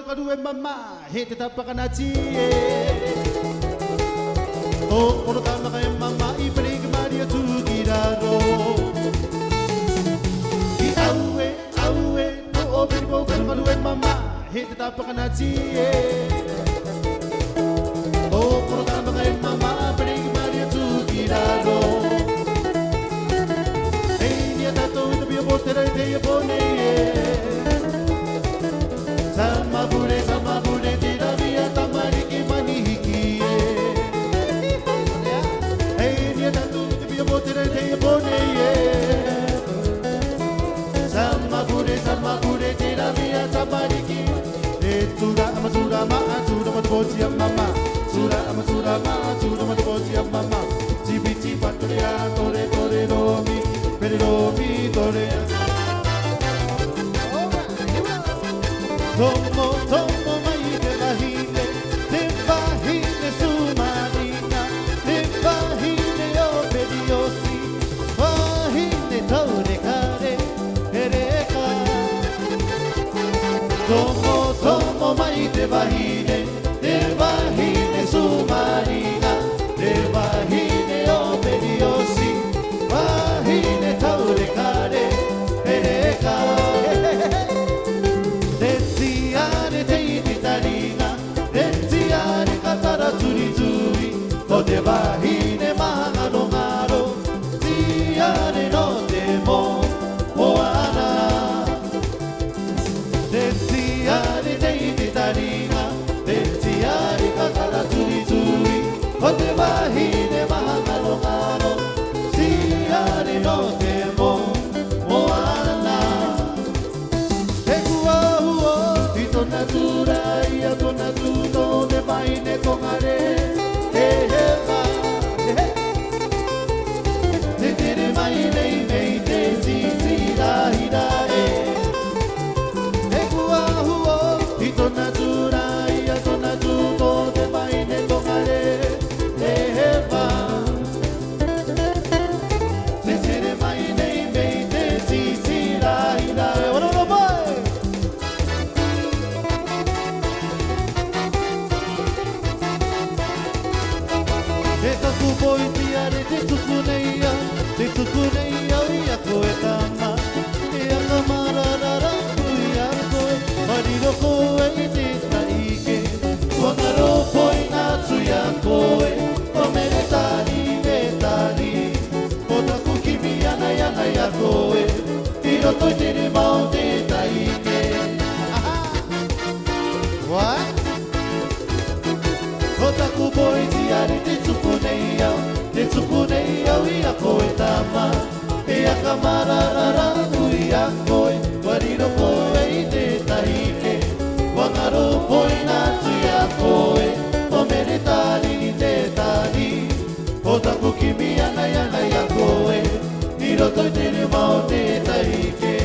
karu e mama, he te tapakanachi o kono tamaka e mama, I bring Maria to Giraro I aue, no obi mo karu e mama, he te tapakanachi o kono tamaka e mama, I bring Maria to Giraro Hey, ni atato ito biyo botere te e pone Samabure tira via tamariki manihiki Hey dia tatu via botere te bone Samabure tira via tamariki Tura amasura matbochi mama Sura amasura matbochi mama Chibichi patoria tore romi Pere romi tore Tomo mai te vahine sumarina, te vahine o pediosi, vahine taure kare, ereka. Tomo mai te vahine sumarina, te vahine o pediosi, vahine taure kare, ereka. O te wahine mahangaro ngaro Tiare no te mo moana Te tiare te iti tarina Te tiare kakara turi turi O te wahine mahangaro ngaro Tiare no te mo moana Te kua huo Ito natura ia tona tuno Ne maine kongare Te tukuneia ia koe tama E anga mararara kui ar koe Mariro koe I te taike Wangaro koe nā tui a koe O mere tari O taku kimi ana ia koe I roto I tere mau te taike What? O taku boi ti are te tukuneia Te tukuneia ia koe tama E a kamararara kui a koe Wariro koe I te taike Wangaro koe nā tui a koe O mere tari ni te tari O taku kimi ana ia koe I roto I tere mau te taike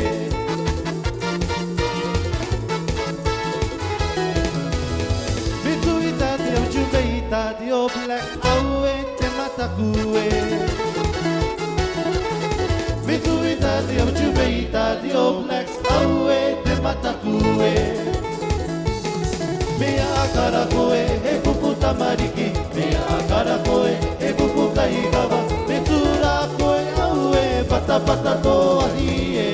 Mitu I tate au jume I tate o black aue te matakue Mitu I tate au jume I tate o black aue te matakue Mea akara koe he pupu tamariki Mea akara koe he pupu kahigawa Me tura koe aue pata toa hie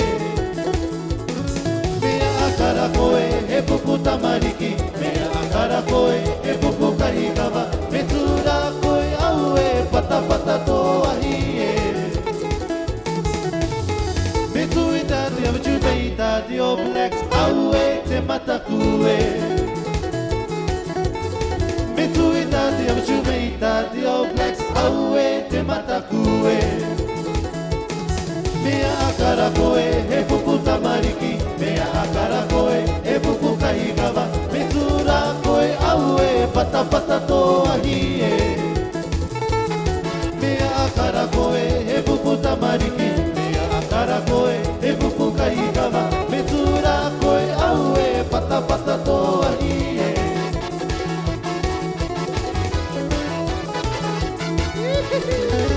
Mea akara koe he pupu tamariki Mea akara koe he pupu kahigawa Me tura koe aue pata toa hie Me tui tati au jume I tati o blacks aue te matakue Me tui tati au jume I tati o blacks aue te matakue Mea akara koe he pupu tamariki Mea akara koe he pupu kahigawa Me tura koe aue pata toa hie Mea akara koe he pupu tamariki Mea akara koe he pupu kahigawa Me tura koe aue pata toa hie Hehehe